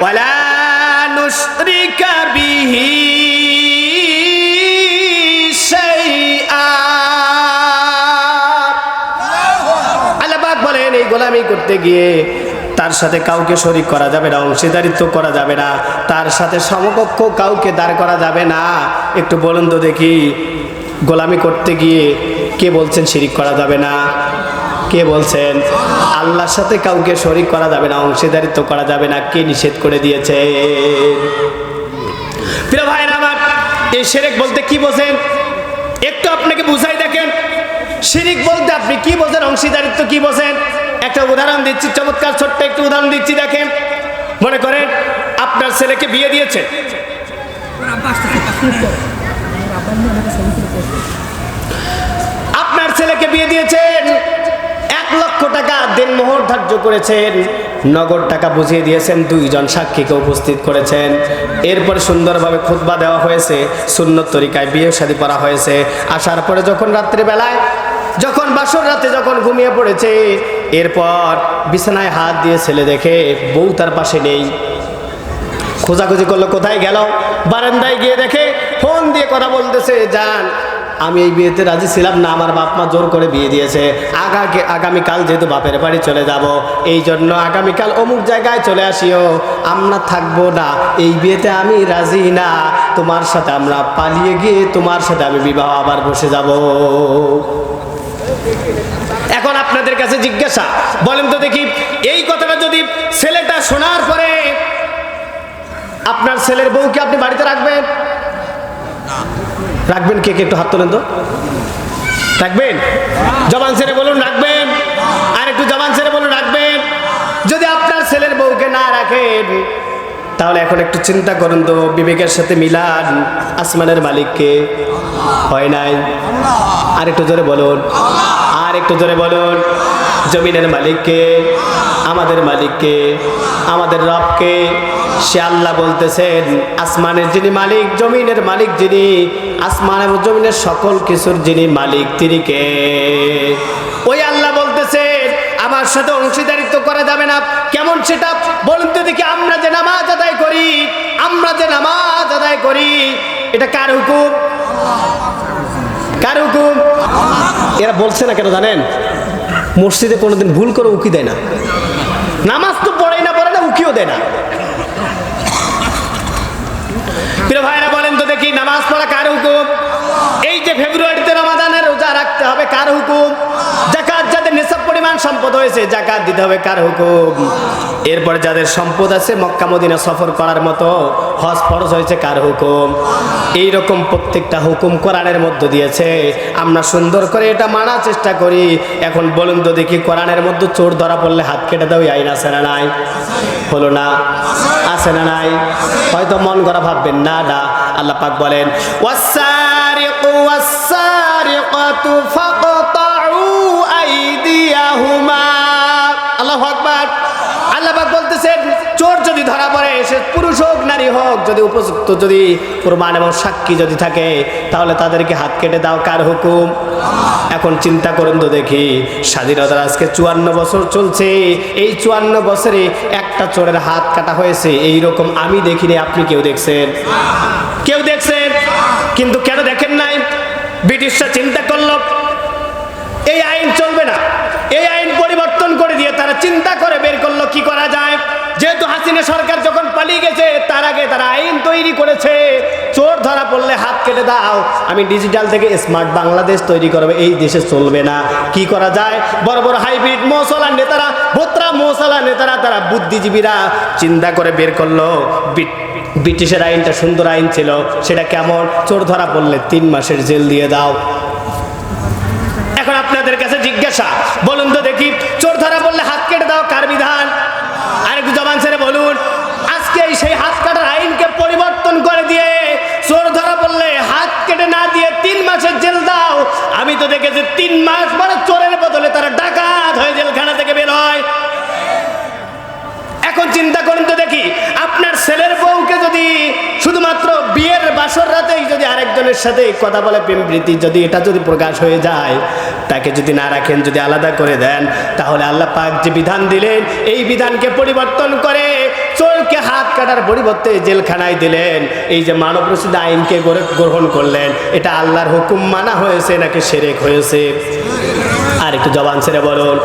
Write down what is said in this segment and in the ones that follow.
ওয়ালা নুশরিকা বিহি শাইআ। আল্লাহ পাক বলেন এই গোলামি করতে গিয়ে তার সাথে কাউকে শরীক করা যাবে না, অংশীদারিত্ব করা যাবে না, তার সাথে সমকক্ষ কাউকে দাঁড় করা যাবে না। একটু বলুন তো দেখি, গোলামি করতে গিয়ে কে বলছেন শিরিক করা যাবে না? কে বলছেন? আল্লাহর সাথে কাউকে শরীক করা যাবে না, অংশীদারিত্ব করা যাবে না। কে নিষেধ করে দিয়েছে? প্রিয় ভাইরা আমার, এই শিরক বলতে কি বোঝেন একটু আপনাকে বুঝাই দেখেন। শিরিক বলতে আপনি কি বোঝেন, অংশীদারিত্ব কি বোঝেন? একটা উদাহরণ দিচ্ছি, চমৎকার ছোট্ট একটু উদাহরণ দিচ্ছি দেখেন। মনে করেন আপনার ছেলেকে বিয়ে দিয়েছেন, আপনার ছেলেকে বিয়ে দিয়েছেন, 1 লক্ষ টাকা দেনমোহর ধার্য করেছেন, নগদ টাকা বুঝিয়ে দিয়েছেন, 2 জন সাক্ষীকে উপস্থিত করেছেন। এরপরে সুন্দরভাবে খুতবা দেওয়া হয়েছে, সুন্নত তরিকায় বিয়ে শাদী করা হয়েছে। আসার পরে যখন রাত্রিবেলায়, যখন বাসর রাতে যখন ঘুমিয়ে পড়েছে, এরপর বিছানায় হাত দিয়ে ছেলে দেখে বউ তার পাশে নেই। খোঁজাখুঁজি করলো, কোথায় গেল? বারান্দায় গিয়ে দেখে ফোন দিয়ে কথা বলতেছে, জান আমি এই বিয়েতে রাজি ছিলাম না, আমার বাপ মা জোর করে বিয়ে দিয়েছে, আগামীকাল যেহেতু বাপের বাড়ি চলে যাব, এই জন্য আগামীকাল অমুক জায়গায় চলে আসিও, আমরা থাকবো না, এই বিয়েতে আমি রাজি না, তোমার সাথে আমরা পালিয়ে গিয়ে তোমার সাথে আমি বিবাহ আবার বসে যাব। এখন আপনাদের কাছে জিজ্ঞাসা, বলেন তো দেখি, এই কথাটা যদি ছেলেটা শোনার পরে আপনার ছেলের বউকে আপনি বাড়িতে রাখবেন? রাখবেন? কে কে একটু হাত তোলেন তো। রাখবেন? জবান ছেড়ে বলুন রাখবেন। আর একটু জবান ছেড়ে বলুন রাখবেন। যদি আপনার ছেলের বউকে না রাখেন, তাহলে এখন একটু চিন্তা করুন তো, বিবেকের সাথে মিলান, আসমানের মালিককে? হয় নাই? আর একটু জোরে বলুন, আর একটু জোরে বলুন। জমিনের মালিককে? আমাদের মালিককে, আমাদের রবকে। সে আল্লাহ বলতেছেন, আসমানের যিনি মালিক, জমিনের মালিক যিনি, আসমান এবং জমিনের সকল কিছুর যিনি মালিক, তিনি কে? ওই আল্লাহ বলতেছেন আমার সাথে অংশীদারিত্ব করা যাবে না। কেমন সেটা বলুন তো দেখি। আমরা যে নামাজ আদায় করি, আমরা যে নামাজ আদায় করি, এটা কার হুকুম? কার হুকুম? এরা বলছে না কেন জানেন? মসজিদে কোনোদিন ভুল করে উকি দেয় না, নামাজ তো পড়ে না উকিও দেয় না। প্রিয় ভাইরা বলেন তো দেখি, নামাজ পড়া কার হুকুম? এই যে ফেব্রুয়ারিতে রমাদানের রোজা রাখতে হবে, কার হুকুম? যাকাত যাদের নিসাব পরিমাণ সম্পদ হয়েছে, যাকাত দিতে হবে, কার হুকুম? এরপরে যাদের সম্পদ আছে, মক্কা মদিনা সফর করার মতো হজ ফরজ হয়েছে, কার হুকুম? এইরকম প্রত্যেকটা হুকুম কোরআনের মধ্যে দিয়েছে, আমরা সুন্দর করে এটা মানার চেষ্টা করি। এখন বলুন তো দেখি, কোরআনের মধ্যে চোর ধরা পড়লে হাত কেটে দাও, আইন আছে না নাই? হলো না? আছে না নাই? হয়তো মন করা ভাববেন না, না। আল্লাহ পাক বলেন, ওয়াসসারিকু ওয়াসসারিকাতু ফাকতাউ আইদিয়াহুমা। আল্লাহু আকবার। আল্লাহ পাক বলতেছেন, চোর যদি ধরা পড়ে, সে পুরুষ হোক নারী হোক, যদি উপযুক্ত, যদি প্রমাণ এবং সাক্ষী যদি থাকে, তাহলে তাদেরকে হাত কেটে দাও, কার হুকুম? এখন চিন্তা করুন তো দেখি, স্বাধীনতার আজকে 54 বছর চলছে, এই 54 বছরে একটা চোরের হাত কাটা হয়েছে এইরকম আমি দেখিনি। আপনি কেউ দেখছেন? কেউ দেখছেন? কিন্তু কেন দেখেন নাই? ব্রিটিশরা চিন্তা করলো এই আইন চলবে না, এই আইন পরিবর্তন করে দিয়ে তারা চিন্তা করে বের করলো কি করা যায়। যেহেতু হাসিনা সরকার যখন পালিয়ে গেছে, তার আগে তারা আইন তৈরি করেছে, চোর ধরা পড়লে হাত কেটে দাও। আমি ডিজিটাল থেকে স্মার্ট বাংলাদেশ তৈরি করবে, এই দেশে চলবে না। কি করা যায়? বড় বড় হাইব্রিড মৌসলা নেতারা, ভোত্রা মৌসলা নেতারা, তারা বুদ্ধিজীবীরা চিন্তা করে বের করলো ব্রিটিশের আইনটা সুন্দর আইন ছিল। সেটা কেমন? চোর ধরা পড়লে 3 মাসের জেল দিয়ে দাও। এখন আপনাদের কাছে জিজ্ঞাসা, বলুন তো দেখি, চোর ধরা পড়লে হাত কেটে দাও কার বিধান? আর একটু জবান ছেড়ে বলুন। আজকে সেই হাত কাটার আইনকে পরিবর্তন করে দিয়ে চোর ধরা পড়লে হাত কেটে না দিয়ে 3 মাসের জেল দাও। আমি তো দেখেছি 3 মাস পরে চোরের বদলে তারা ডাকাত হয়ে জেলখানা থেকে বের হয়। এখন চিন্তা করুন তো দেখি, আপনার ছেলের বউকে যদি শুধুমাত্র বিয়ের বাসর রাতেই যদি আরেকজনের সাথে কথা বলে, প্রেম প্রীতি যদি এটা যদি প্রকাশ হয়ে যায়, তাকে যদি না রাখেন, যদি আলাদা করে দেন, তাহলে আল্লাহ পাক যে বিধান দিলেন, এই বিধানকে পরিবর্তন করে চোরকে হাত কাটার পরিবর্তে জেলখানায় দিলেন, এই যে মানব রচিত আইনকে গ্রহণ করলেন, এটা আল্লাহর হুকুম মানা হয়েছে নাকি শিরক হয়েছে? আর একটু জবান ছেড়ে বলুন,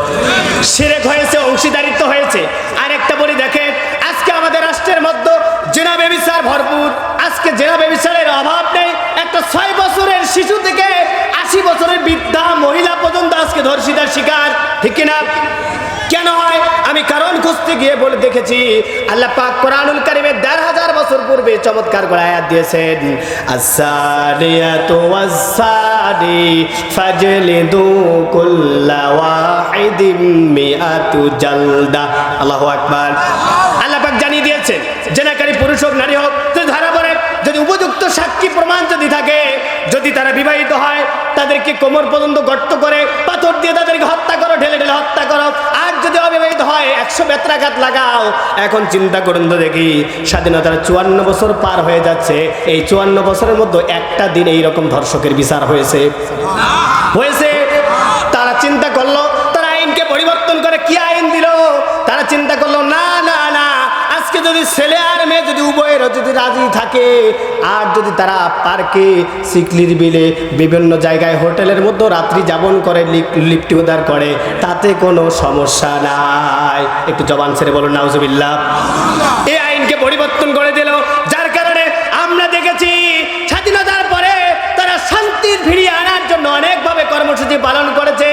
শিরক হয়েছে, অংশীদারিত্ব হয়েছে। আর একটা বলি, দেখেন আজকে আমাদের রাষ্ট্রের মধ্যে জেনা ব্যভিচার ভরপুর। আজকে জেনা ব্যভিচারের অভাব নেই। একটা 6 বছরের শিশু থেকে 80 বছরের বৃদ্ধা মহিলা পর্যন্ত আজকে ধর্ষিতার শিকার, ঠিক কিনা? কেন হয়? আমি কারণ খুঁজতে গিয়ে বলে দেখেছি, আল্লাহ পাক কোরআনুল কারীমের ১৫০০ বছর পূর্বে চমৎকার করে আয়াত দিয়েছেন, আস-সারিয়াতু ওয়াস-সারি ফাজলিদু কুল্লা ওয়াহিদিম মিআতু জালদা। আল্লাহু আকবার। আল্লাহ পাক জানিয়ে দিয়েছেন, জেনাকারী পুরুষ হোক নারী হোক, যদি ধরা পড়ে, যদি উপযুক্ত সাক্ষী প্রমাণ যদি থাকে, যদি তারা বিবাহিত হয়, তাদেরকে কোমর পর্যন্ত গর্ত করে পাথর দিয়ে তাদেরকে হত্যা করো, ঢেলে ঢেলে হত্যা করো। আর যদি অবিবাহিত হয় 100 বেত্রাঘাত লাগাও। এখন চিন্তা করুন তো দেখি, স্বাধীনতার 54 বছর পার হয়ে যাচ্ছে, এই 54 বছরের মধ্যে একটা দিন এইরকম ধর্ষকের বিচার হয়েছে? হয়েছে? তারা চিন্তা করলো, তারা আইনকে পরিবর্তন করে কি আইন দিল? তারা চিন্তা করলো, না না না, আজকে যদি ছেলে আর মেয়ে যদি উভয়ের যদি রাজি থাকে, আর যদি তারা পার্কে, সিকলির বিলে, বিভিন্ন জায়গায় হোটেলের মধ্যে রাত্রি যাপন করে, লিফটি উদ্ধার করে, তাতে কোনো সমস্যা নাই। একটু জবান ছেড়ে বলুন নাউজুবিল্লাহ। এই আইনকে পরিবর্তন করে দিল, যার কারণে আমরা দেখেছি স্বাধীনতার পরে তারা শান্তির ফিরিয়ে আনার জন্য অনেকভাবে কর্মসূচি পালন করেছে,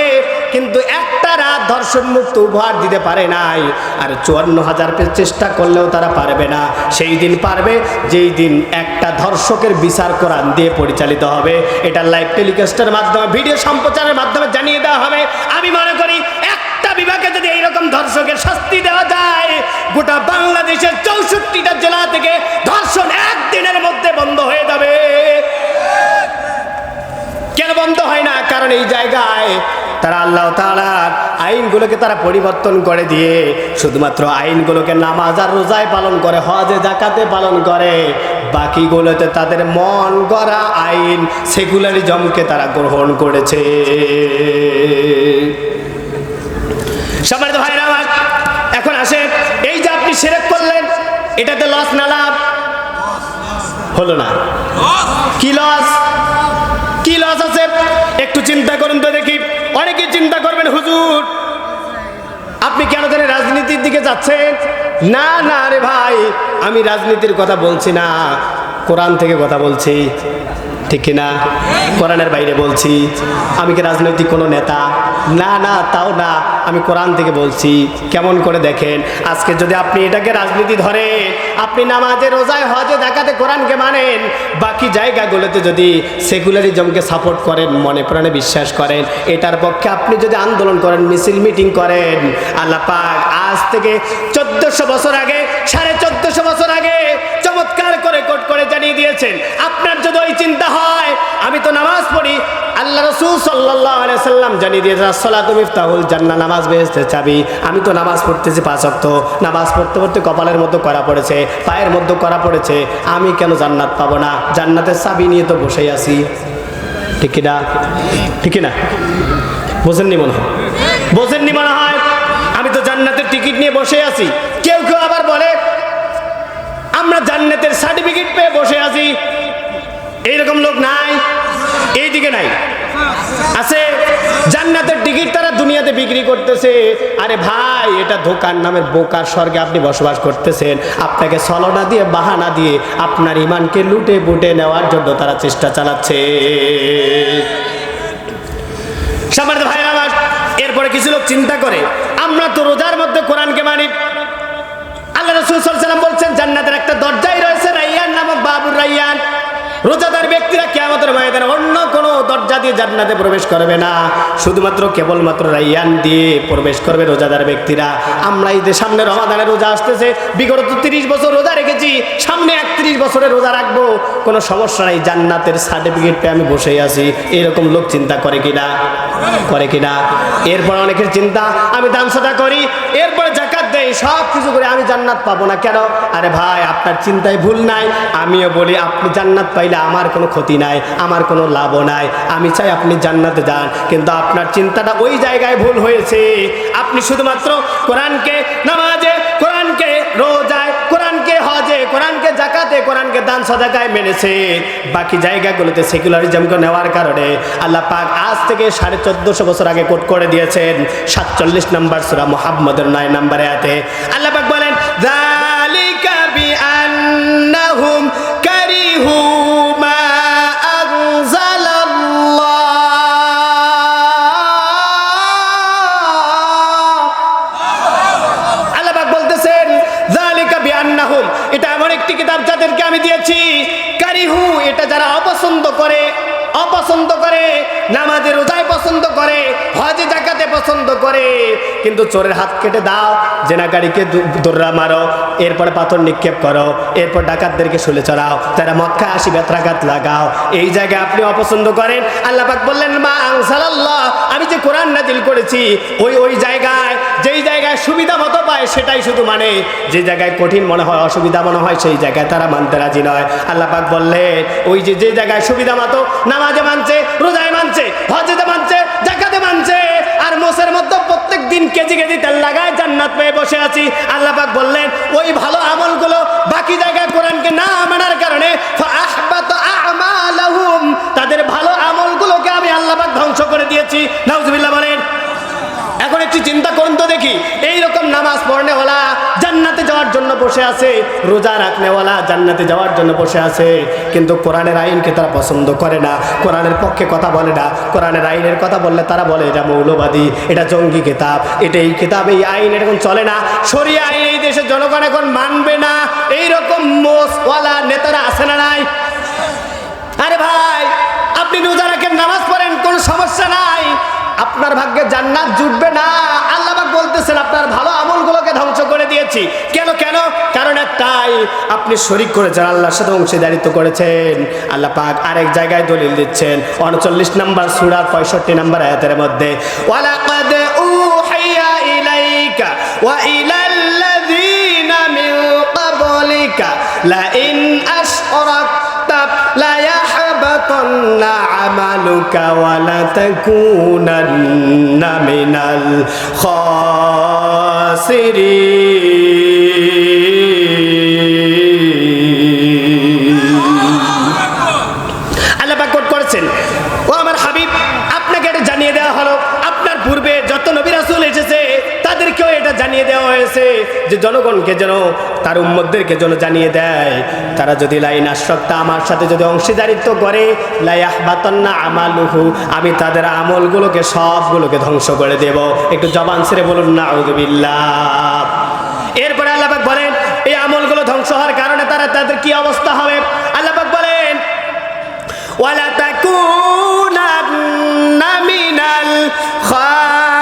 কিন্তু একটা রাত ধর্ষণ মুক্ত উপহার দিতে পারে নাই। আর ৫৪,০০০ চেষ্টা করলেও তারা পারবে না। সেই দিন পারবে যেই দিন একটা ধর্ষকের বিচার কোরআন দিয়ে পরিচালিত হবে। এটা লাইভ টেলিকাস্টের মাধ্যমে, ভিডিও সম্প্রচারের মাধ্যমে জানিয়ে দেওয়া হবে। আমি মনে করি একটা বিভাগে যদি এইরকম ধর্ষকের শাস্তি দেওয়া যায়, গোটা বাংলাদেশের ৬৪টা জেলা থেকে ধর্ষণ একদিনের মধ্যে বন্ধ হয়ে যাবে। কেন বন্ধ হয় না? কারণ এই জায়গায় তারা আল্লাহ তাআলার আইনগুলোকে তারা পরিবর্তন করে দিয়ে শুধুমাত্র আইনগুলোকে নামাজ আর রোজায় পালন করে, হজে জাকাতে পালন করে, বাকিগুলোতে তাদের মন গড়া আইন, সেকুলারিজমকে তারা গ্রহণ করেছে। সম্মানিত ভাইরা আমার, এখন আসে, এই যে আপনি শিরক করলেন, এটাতে লস না লাভ? হলো না? কি লস? কি লস আছে? একটু চিন্তা করুন তো দেখি। অনেকে চিন্তা করবেন, হুজুর আপনি কেন জানেন রাজনীতির দিকে যাচ্ছেন? না না রে ভাই, আমি রাজনীতির কথা বলছি না, কোরআন থেকে কথা বলছি, ঠিক কিনা? কোরআনের বাইরে বলছি। আমি কি রাজনৈতিক কোনো নেতা? না না, তাও না, আমি কোরআন থেকে বলছি। কেমন করে দেখেন, আজকে যদি আপনি এটাকে রাজনীতি ধরেন, আপনি নামাজে, রোজায়, হজে, জাকাতে কোরআনকে মানেন, বাকি জায়গাগুলোতে যদি সেকুলারিজমকে সাপোর্ট করেন, মনে প্রাণে বিশ্বাস করেন, এটার পক্ষে আপনি যদি আন্দোলন করেন, মিছিল মিটিং করেন, আল্লাহ পাক আজ থেকে ১৪০০ বছর আগে, ১৪৫০ বছর আগে চমৎকার করে কোট করে জানিয়ে দিয়েছেন। আপনার যদি ওই চিন্তা হয়, আমি তো নামাজ পড়ি, আল্লাহ রাসূল সাল্লাল্লাহু আলাইহি সাল্লাম জানিয়ে দিয়েছেন, আসসালাতু মিফতাহুল জান্নাহ, নামাজ বেহেশতের চাবি। আমি তো নামাজ পড়তেছি ৫ ওয়াক্ত, নামাজ পড়তে পড়তে কপালের মধ্যে করা পড়েছে, পায়ের মধ্যে করা পড়েছে, আমি কেন জান্নাত পাবো না? জান্নাতের চাবি নিয়ে তো বসেই আছি, ঠিক কিনা? ঠিক কিনা? বোঝেননি মনে হয়? বোঝেননি মনে হয়? আমি তো জান্নাতের টিকিট নিয়ে বসে আছি। কেউ কেউ আবার বলে আমরা জান্নাতের সার্টিফিকেট পেয়ে বসে আছি। এইরকম লোক নাই? এইদিকে নাই? আছে। জান্নাতের টিকিট তারা দুনিয়াতে বিক্রি করতেছে। আরে ভাই, এটা ধোকার নামের বোকার স্বর্গে আপনি বসবাস করতেছেন। আপনাকে ছলনা দিয়ে, বাহানা দিয়ে আপনার ইমানকে লুটে বুটে নেওয়ার জন্য তারা চেষ্টা চালাচ্ছে। সম্মানিত ভাই আমার, এরপরে কিছু লোক চিন্তা করে, আমরা তো রোজার মধ্যে কোরআনকে মানি। আল্লাহ রাসূল সাল্লাল্লাহু আলাইহি ওয়াসাল্লাম বলছেন, জান্নাতের একটা দরজাই রয়েছে, রাইয়ান নামক, বাবুর রাইয়ান। রোজাদার ব্যক্তিরা কিয়ামতের ময়দানে অন্য কোনো দরজা দিয়ে জান্নাতে প্রবেশ করবে না, শুধুমাত্র কেবলমাত্র রাইয়ান দিয়ে প্রবেশ করবে রোজাদার ব্যক্তিরা। আমরা এই যে সামনে রমাদানের রোজা আসতেছে, বিগত 30 বছর রোজা রেখেছি, সামনে 31 বছরের রোজা রাখবো, কোনো সমস্যা নাই, জান্নাতের সার্টিফিকেট পেয়ে আমি বসেই আছি। এরকম লোক চিন্তা করে কিনা? করে কিনা? এরপর অনেকের চিন্তা, আমি দান সাদা করি, এরপরে যাকাত দেই, সব কিছু করে আমি জান্নাত পাবো না কেন? আরে ভাই, আপনার চিন্তায় ভুল নাই। আমিও বলি, আপনি জান্নাত পাইলে আমার কোনো ক্ষতি নাই, আমার কোনো লাভও নাই। আমি চাই আপনি জান্নাতে যান, কিন্তু আপনার চিন্তাটা ওই জায়গায় ভুল হয়েছে। আপনি শুধুমাত্র কোরআনকে নামাজে, কোরআনকে রোজায়, কোরআনকে হজে, কোরআনকে দান সাদাকায় মেনেছে, বাকি জায়গাগুলোতে সেকুলারিজমকে নেওয়ার কারণে আল্লাহ পাক আজ থেকে 1450 বছর আগে কোট করে দিয়েছেন 47 নম্বর সূরা মুহাম্মদের 9 নম্বর আয়াতে আল্লাহ পাক বলেন যালিকা বিআন্নাহুম কারিহু মা এটা এমন একটি কিতাব যাদেরকে আমি দিয়েছি কারিহু, এটা যারা অপছন্দ করে নামাজে রোজায় পছন্দ করে, হজে যাকাতে পছন্দ করে, কিন্তু চোরের হাত কেটে দাও, জেনাকারীকে দৌড়া মারো, এরপরে পাথর নিক্ষেপ করো, এরপর ডাকাতদেরকে শুলে চড়াও, তারা মক্কায় 80 বেত্রাঘাত লাগাও, এই জায়গায় আপনি অপছন্দ করেন। আল্লাহ পাক বললেন মা আনসালাল্লাহ, আমি যে কোরআন নাজিল করেছি ওই জায়গায় যেই জায়গায় সুবিধা মতো পায় সেটাই শুধু মানে, যে জায়গায় কঠিন মনে হয় অসুবিধা মনে হয় সেই জায়গায় তারা মানতে রাজি নয়। আল্লাহ পাক বললেন ওই যে জায়গায় সুবিধা মতো নামাজে মানছে, রোজায় মানছে, হজেতে মানছে, যাকাতে মানছে, আর মোষের মধ্যে প্রত্যেক দিন কেজি কেজি তেল লাগায় জান্নাত পেয়ে বসে আছি, আল্লাহ পাক বললেন ওই ভালো আমলগুলো বাকি জায়গায় কোরআনকে না মানার কারণে ফাআহবাতা আ'মালাহুম, তাদের ভালো আমলগুলোকে আমি আল্লাহ পাক ধ্বংস করে দিয়েছি। নাউজুবিল্লাহ বলেন। এখন একটু চিন্তা করুন তো দেখি, এইরকম নামাজ পড়নেওয়ালা জান্নাতে যাওয়ার জন্য বসে আছে, রোজা রাখনেওয়ালা জান্নাতে যাওয়ার জন্য বসে আছে, কিন্তু কোরআনের আইনকে তারা পছন্দ করে না, কোরআনের পক্ষে কথা বলে না, কোরআনের আইনের কথা বললে তারা বলে এটা মৌলবাদী, এটা জঙ্গি কিতাব, এটা এই কিতাব এই আইন এরকম চলে না, শরিয়া আইন এই দেশের জনগণ এখন মানবে না, এইরকম মোসওয়ালা নেতারা আছে না নাই? আরে ভাই, আপনি রোজা রাখেন, নামাজ পড়েন, কোনো সমস্যা নাই, আপনার ভাগ্যে জান্নাত জুটবে না। আল্লাহ পাক বলতেছেন আপনার ভালো আমলগুলোকে ধ্বংস করে দিয়েছি। কেন? কারণ একটাই, আপনি শরীক করেছেন, আল্লাহর সাথে অংশীদারিত্ব করেছেন। আল্লাহ পাক আরেক জায়গায় দলিল দিচ্ছেন 39 নম্বর সূরা 65 নম্বর আয়াতের মধ্যে ওয়ালাকাদ উহিয়া ইলাইকা ওয়া ইলাল্লাযীনা মিন ক্বাবলিকা লা ইন আশরাকতা লা ইয়াহবাতান্না আমালুকা ওয়া লা তাকুনান্না মিনাল খাসিরিন। আল্লাহ পাক কোট করেছেন, ও আমার হাবিব আপনাকে এটা জানিয়ে দেওয়া হলো, আপনার পূর্বে যত নবী রাসূল এসেছে তাদেরকেও এটা জানিয়ে দেওয়া হয়েছে যে জনগণকে যেন, তার উম্মতদেরকে যেন জানিয়ে দেয়, তারা যদি লাইন আশরাকতা আমার সাথে যদি অংশীদারিত্ব করে লা ইয়াহবাতান্না আমালুহু, আমি তাদের আমলগুলোকে সবগুলোকে ধ্বংস করে দেব। একটু জবান ছেড়ে বলুন নাউযুবিল্লাহ। এরপরে আল্লাহ পাক বলেন এই আমলগুলো ধ্বংস হওয়ার কারণে তাদের কি অবস্থা হবে? আল্লাহ পাক বলেন ওয়ালা তাকুনান্না মিনাল খাসিরিন।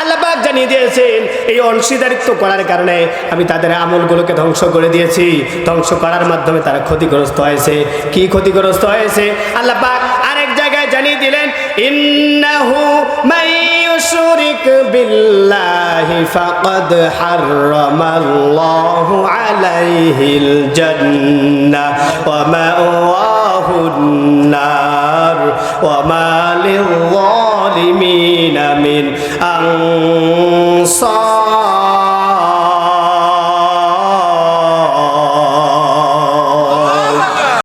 আল্লাহ পাক জানিয়ে দিয়েছেন এই অংশীদারিত্ব করার কারণে আমি তাদের আমলগুলোকে ধ্বংস করে দিয়েছি, ধ্বংস করার মাধ্যমে তারা ক্ষতিগ্রস্ত হয়েছে। কি ক্ষতিগ্রস্ত হয়েছে? আল্লাহ পাক আরেক জায়গায় জানিয়ে দিলেন ইন্নাহু মান ইউশরিক বিল্লাহি ফাকাদ হারামাল্লাহু আলাইহিল জান্নাহ ওয়া মাওয়াহুন নার ওয়া মা লিল-যালিমিন